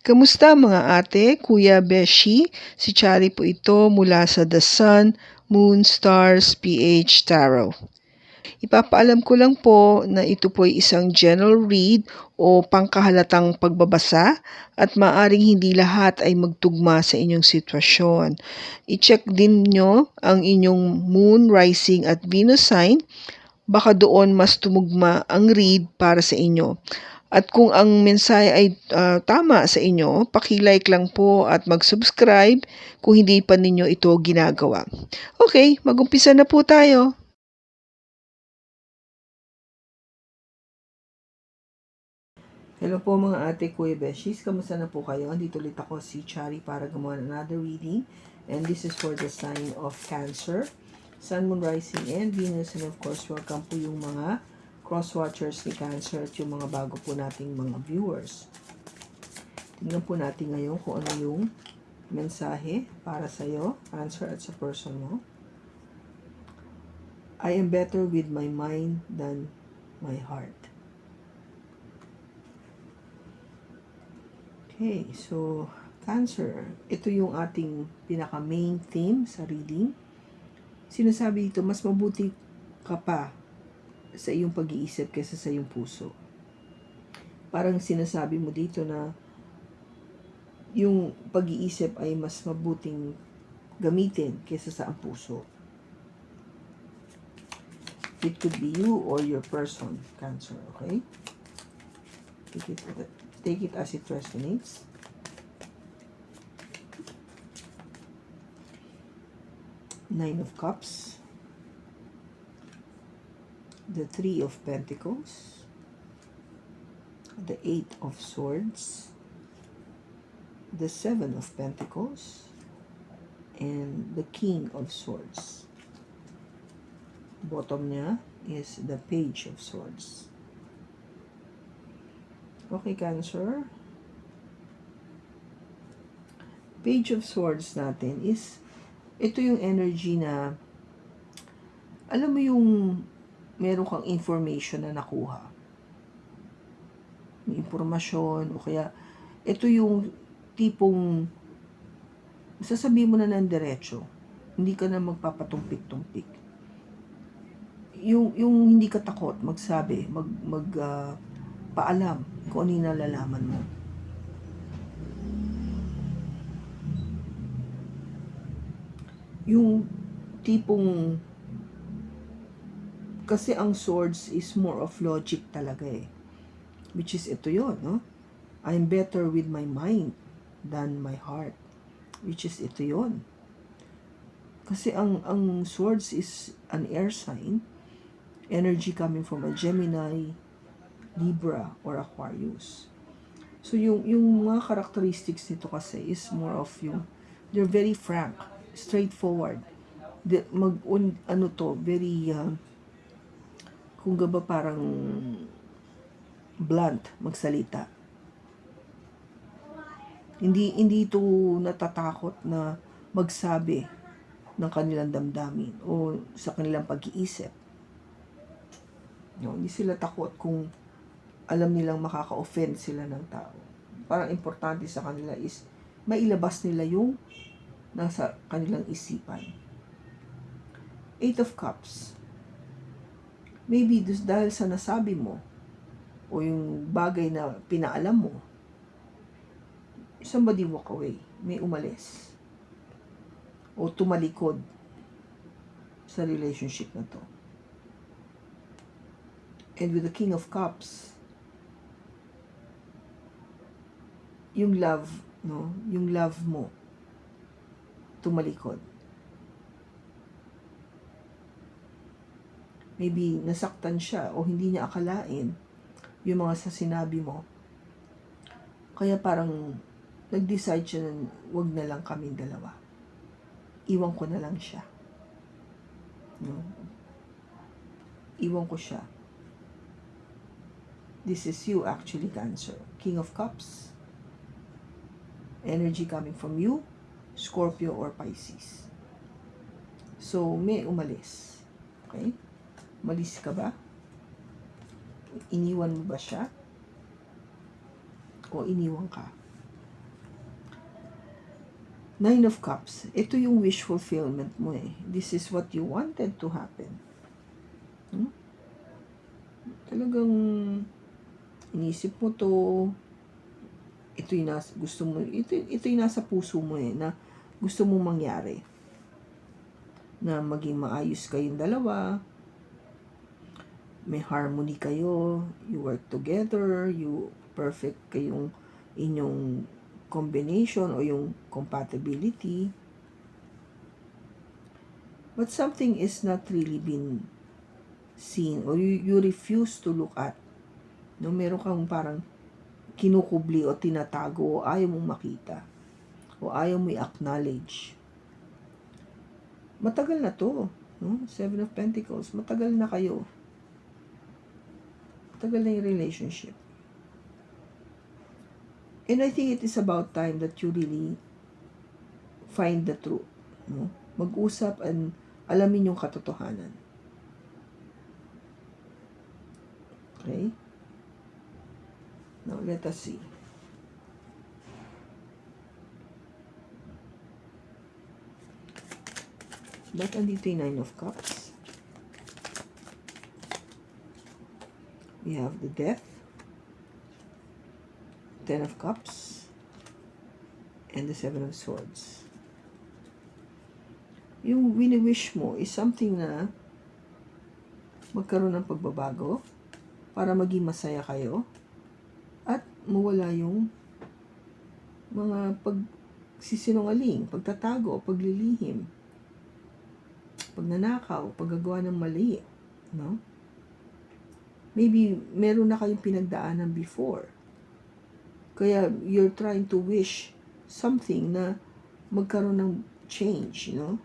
Kamusta mga ate, kuya, beshi? Si Chari po ito mula sa The Sun, Moon, Stars, PH Tarot. Ipapaalam ko lang po na ito po ay isang general read o pangkahalatang pagbabasa at maaring hindi lahat ay magtugma sa inyong sitwasyon. I-check din nyo ang inyong Moon, Rising at Venus sign. Baka doon mas tumugma ang read para sa inyo. At kung ang mensahe ay tama sa inyo, paki-like lang po at mag-subscribe kung hindi pa ninyo ito ginagawa. Okay, mag-umpisa na po tayo. Hello po mga ate, kuya, beshis. Kamusta na po kayo? Andito ulit ako si Chari para gumawa ng another reading. And this is for the sign of Cancer. Sun, Moon, Rising, and Venus. And of course, welcome po yung mga cross-watchers ni Cancer at yung mga bago po nating mga viewers. Tingnan po natin ngayon kung ano yung mensahe para sa'yo, Cancer, at sa person mo. I am better with my mind than my heart. Okay, so Cancer, ito yung ating pinaka-main theme sa reading. Sinasabi dito, mas mabuti ka pa sa iyong pag-iisip kaysa sa iyong puso. Parang sinasabi mo dito na yung pag-iisip ay mas mabuting gamitin kaysa sa ang puso. It could be you or your person, Cancer, okay? Take it as it resonates. Nine of Cups. The Three of Pentacles. The Eight of Swords. The Seven of Pentacles. And the King of Swords. Bottom niya is the Page of Swords. Okay, Cancer. Page of Swords natin is, ito yung energy na, alam mo yung meron kang information na nakuha. May impormasyon, o kaya, ito yung tipong, sasabihin mo na ng diretso. Hindi ka na magpapatumpik-tumpik. Yung hindi ka takot magsabi, paalam kung ano yung nalalaman mo. Yung tipong, kasi ang swords is more of logic talaga eh. Which is ito yun, no? I'm better with my mind than my heart. Which is ito yun. Kasi ang swords is an air sign. Energy coming from a Gemini, Libra, or Aquarius. So, yung mga characteristics nito kasi is more of yung, they're very frank, straightforward. Very, kung ba parang blunt magsalita. Hindi ito natatakot na magsabi ng kanilang damdamin o sa kanilang pag-iisip. No, hindi sila takot kung alam nilang makaka-offend sila ng tao. Parang importante sa kanila is mailabas nila yung nasa kanilang isipan. Eight of Cups. Maybe dahil sa nasabi mo o yung bagay na pinaalam mo, somebody walk away. May umalis. O tumalikod sa relationship na to. And with the King of Cups, yung love, no? Yung love mo, tumalikod. Maybe nasaktan siya o hindi niya akalain yung mga sa sinabi mo. Kaya parang nag-decide siya na wag na lang kaming dalawa. Iwan ko na lang siya. No? Iwan ko siya. This is you actually, Cancer. King of Cups. Energy coming from you, Scorpio or Pisces. So, may umalis. Okay? Umalis ka ba? Iniwan mo ba siya? O iniwan ka? Nine of Cups. Ito yung wish fulfillment mo eh. This is what you wanted to happen. Talagang inisip mo to. Ito yung nasa, gusto mo, ito yung nasa puso mo eh, na gusto mong mangyari. Na maging maayos kayong dalawa, may harmony kayo, you work together, you perfect kayong inyong combination o yung compatibility. But something is not really been seen or you refuse to look at. No, meron kang parang kinukubli o tinatago o ayaw mong makita o ayaw mo i-acknowledge. Matagal na to, no? Seven of Pentacles, matagal na kayo. Matagal na yung relationship. And I think it is about time that you really find the truth, no? Mag-usap and alamin yung katotohanan. Okay? Now, let us see. Ba't andito yung Nine of Cups? We have the Death, Ten of Cups, and the Seven of Swords. Yung wini-wish mo is something na magkaroon ng pagbabago para maging masaya kayo at mawala yung mga pagsisinungaling, pagtatago, paglilihim, pagnanakaw, paggagawa ng mali, no? Maybe meron na kayong pinagdaanan before. Kaya you're trying to wish something na magkaroon ng change, you know?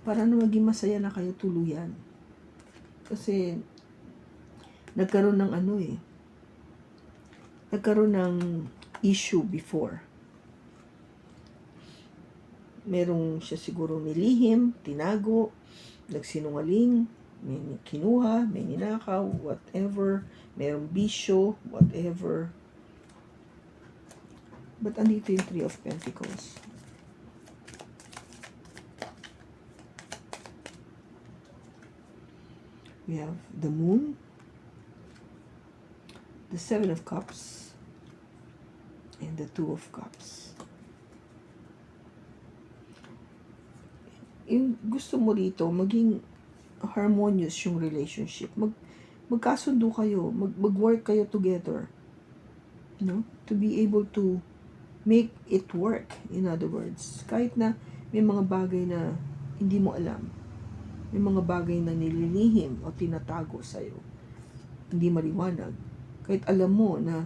Para na maging masaya na kayo tuluyan. Kasi nagkaroon ng nagkaroon ng issue before. Merong siya siguro nilihim, tinago, nagsinungaling, may kinuha, may ninakaw, whatever, merong bisyo, whatever. But andito yung Three of Pentacles. We have the Moon, the Seven of Cups, and the Two of Cups. Yung gusto mo rito, maging harmonious yung relationship. Magkasundo kayo, mag-work kayo together. No? To be able to make it work, in other words. Kahit na may mga bagay na hindi mo alam. May mga bagay na nililihim o tinatago sa'yo. Hindi maliwanag. Kahit alam mo na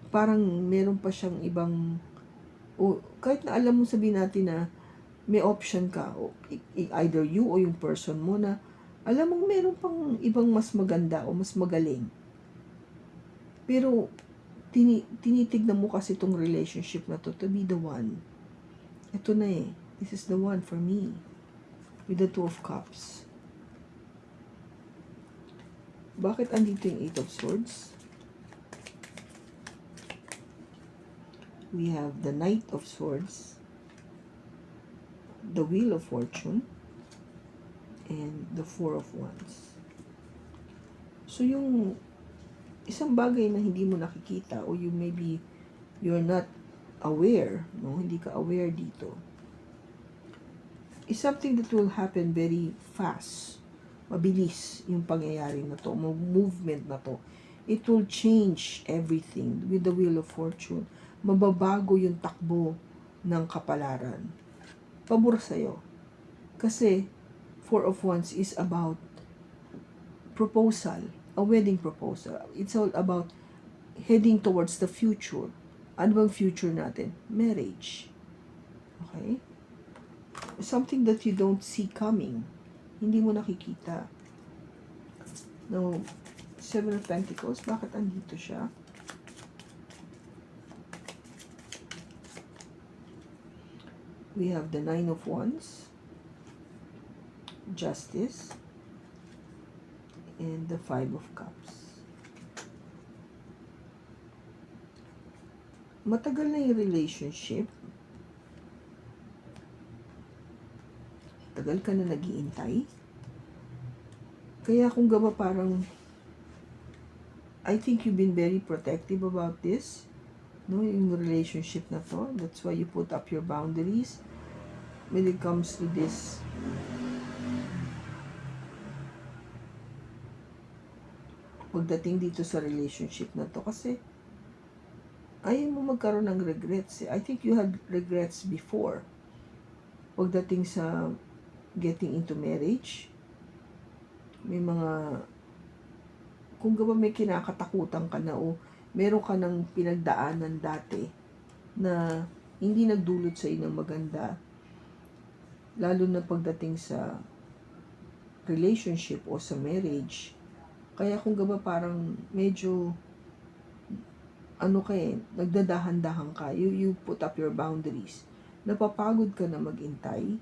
parang meron pa siyang ibang, o kahit na alam mo, sabihin natin na may option ka, o either you o yung person mo na alam mo meron pang ibang mas maganda o mas magaling. Pero tinitignan mo kasi itong relationship na to be the one. Ito na eh. This is the one for me. With the Two of Cups. Bakit andito yung Eight of Swords? We have the Knight of Swords, the Wheel of Fortune, and the Four of Wands. So yung isang bagay na hindi mo nakikita o you maybe you're not aware, no? Hindi ka aware dito. Is something that will happen very fast. Mabilis yung pangyayari na to, movement na to. It will change everything with the Wheel of Fortune. Mababago yung takbo ng kapalaran. Pabor sa'yo. Kasi Four of Wands is about proposal, a wedding proposal. It's all about heading towards the future. Ano bang future natin? Marriage. Okay? Something that you don't see coming. Hindi mo nakikita. No, Seven of Pentacles, bakit andito siya? We have the Nine of Wands, Justice, and the Five of Cups. matagal na yung relationship. Tagal ka na nag-iintay. Kaya kung gaba parang, I think you've been very protective about this, no, yung relationship na to. That's why you put up your boundaries when it comes to this pagdating dito sa relationship na to. Kasi ayaw mo magkaroon ng regrets. I think you had regrets before pagdating sa getting into marriage. May mga, kung gaba may kinakatakutan ka na o meron ka ng pinagdaanan dati na hindi nagdulot sa inyo ng maganda, lalo na pagdating sa relationship o sa marriage. Kaya kung gaba parang medyo nagdadahan-dahan ka, you put up your boundaries. Napapagod ka na maghintay.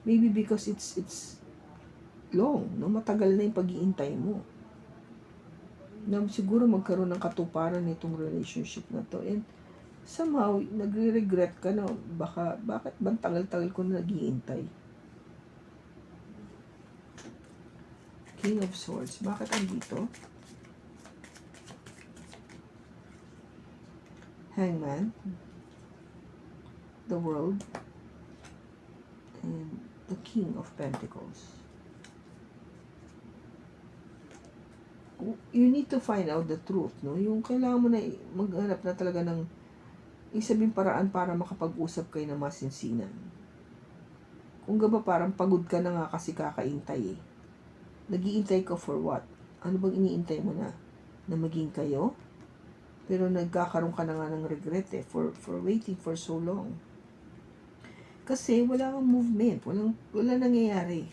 Maybe because it's long, no? Matagal na yung pag-iintay mo. Na siguro magkaroon ng katuparan nitong relationship na to. And somehow, nagre-regret ka na, bakit ba tagal-tagal ko na naghihintay? King of Swords, bakit andito? Hangman, the World, and the King of Pentacles. You need to find out the truth, no? Yung kailangan mo na maghanap na talaga ng isabing paraan para makapag-usap kayo ng masinsinan. Kung gaba parang pagod ka na nga kasi kakaintay eh. Nag-iintay ka for what? Ano bang iniintay mo na? Na maging kayo? Pero nagkakaroon ka na nga ng regret eh, for waiting for so long. Kasi wala kang movement, wala nangyayari.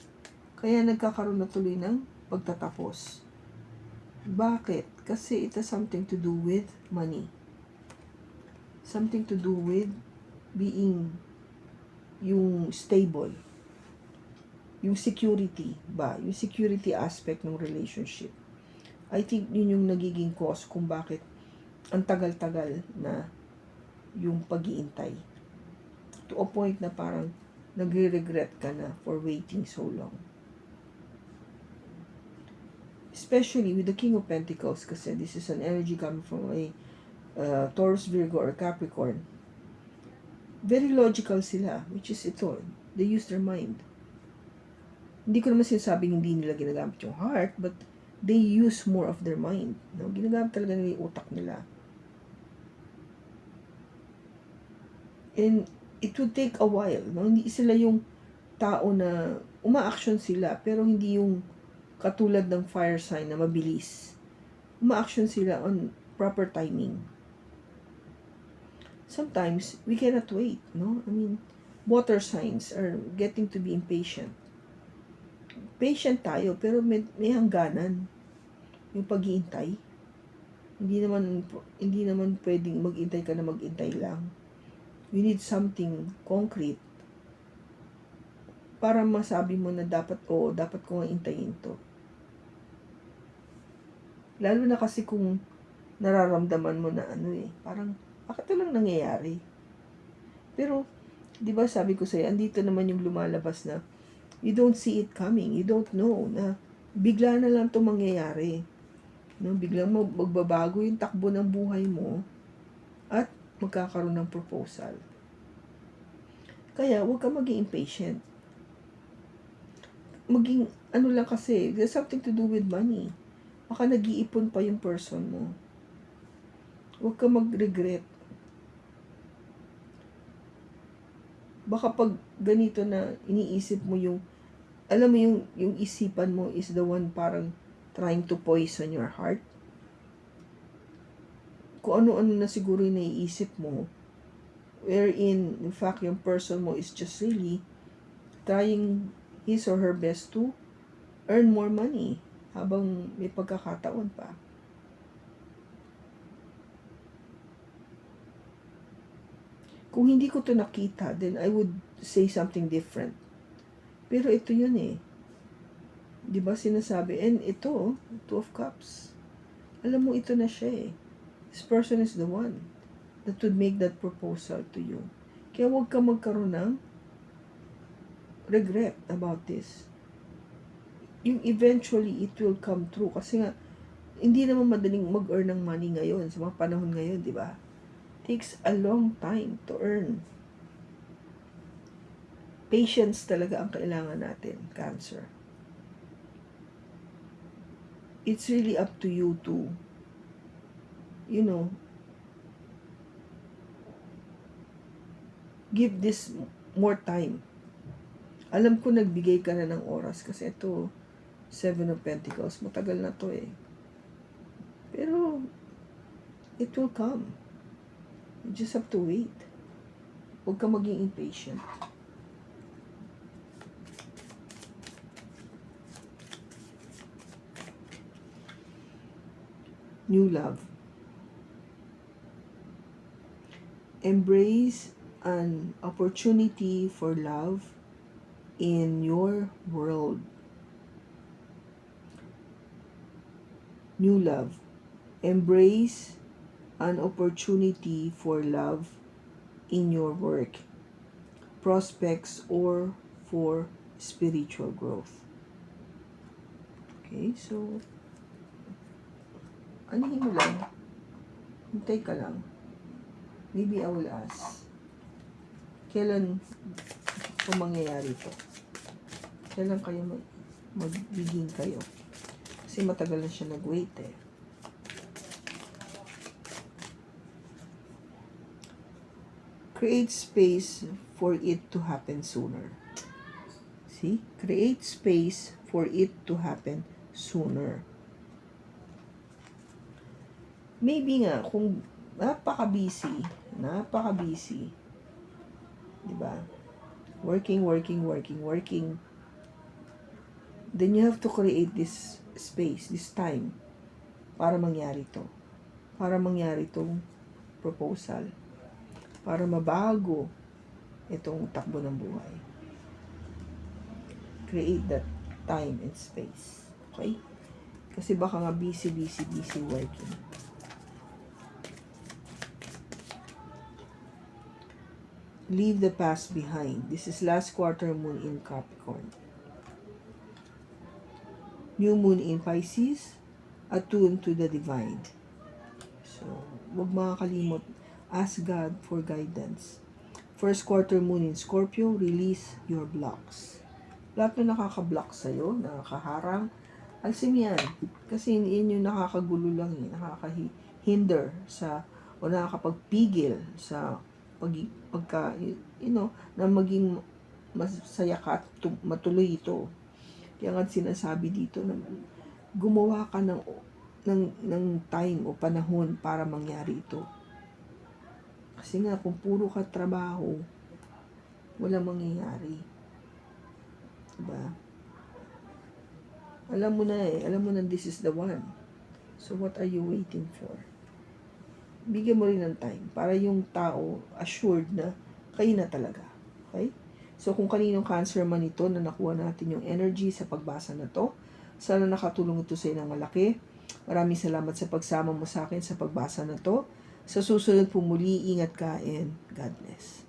Kaya nagkakaroon na tuloy ng pagtatapos. Bakit? Kasi it has something to do with money. Something to do with being yung stable. Yung security ba? Yung security aspect ng relationship. I think yun yung nagiging cause kung bakit ang tagal-tagal na yung pag-iintay. To a point na parang nagre-regret ka na for waiting so long. Especially with the King of Pentacles, kasi this is an energy coming from a Taurus, Virgo, or Capricorn. Very logical sila, which is ito. They use their mind. Hindi ko naman sinasabing hindi nila ginagamit yung heart, but they use more of their mind. No? Ginagamit talaga nila yung utak nila. And it would take a while. No? Hindi sila yung tao na uma-action sila, pero hindi yung katulad ng fire sign na mabilis. Uma-action sila on proper timing. Sometimes, we cannot wait. No? I mean, water signs are getting to be impatient. Patient tayo, pero may hangganan yung pag-iintay. Hindi naman pwedeng mag-intay ka na mag-intay lang. You need something concrete para masabi mo na dapat ko nga intayin to. Lalo na kasi kung nararamdaman mo na parang bakit lang nangyayari? Pero, di ba sabi ko sa'yo, andito naman yung lumalabas na you don't see it coming, you don't know na bigla na lang to mangyayari. No, biglang magbabago yung takbo ng buhay mo at magkakaroon ng proposal. Kaya, huwag ka maging impatient. Maging, lang kasi, there's something to do with money. Baka nag-iipon pa yung person mo. Huwag ka mag-regret. Baka pag ganito na iniisip mo yung, alam mo yung isipan mo is the one parang trying to poison your heart. Kung ano-ano na siguro yung naiisip mo, wherein, in fact, yung person mo is just really trying his or her best to earn more money habang may pagkakataon pa. Kung hindi ko to nakita, then I would say something different. Pero ito yun eh. Di ba sinasabi? And ito, Two of Cups. Alam mo, ito na siya eh. This person is the one. that would make that proposal to you. Kaya huwag ka magkaroon ng regret about this. Yung eventually, it will come true. Kasi nga, hindi naman madaling mag-earn ng money ngayon, sa mga panahon ngayon, di ba? Takes a long time to earn. Patience talaga ang kailangan natin, Cancer. It's really up to you to, give this more time. Alam ko nagbigay ka na ng oras kasi ito, 7 of Pentacles, matagal na to eh. Pero, it will come. You just have to wait. Huwag ka maging impatient. New love. Embrace an opportunity for love in your world. New love. Embrace an opportunity for love in your work, prospects, or for spiritual growth. Okay, so anihin mo lang. Hintay ka lang. Maybe I will ask. Kailan po mangyayari ito? Kailan kayo magbiging kayo? Kasi matagal na siya nag-wait eh. Create space for it to happen sooner. See? Create space for it to happen sooner. Maybe nga, kung napaka-busy, diba? Working, then you have to create this space, this time, para mangyari to. Para mangyari tong proposal. Para mabago itong takbo ng buhay. Create that time and space. Okay? Kasi baka nga busy working. Leave the past behind. This is last quarter moon in Capricorn. New moon in Pisces, attuned to the divine. So, huwag makakalimot. Ask God for guidance. First quarter moon in Scorpio, release your blocks. Lahat na nakaka-block sa'yo, nakakaharang, alisin yan. Kasi yun yung nakakagulo lang, nakakahinder sa, o nakakapagpigil sa pagka, na maging masaya ka at matuloy ito. Kaya nga sinasabi dito na gumawa ka ng time o panahon para mangyari ito. Kasi nga, kung puro ka trabaho, walang mangyayari. Diba? Alam mo na this is the one. So what are you waiting for? Bigyan mo rin ng time para yung tao assured na kayo na talaga. Okay? So kung kaninong Cancer man ito na nakuha natin yung energy sa pagbasa na to, sana nakatulong ito sa inang malaki. Maraming salamat sa pagsama mo sa akin sa pagbasa na to. Sa susunod po muli, ingat ka and God bless.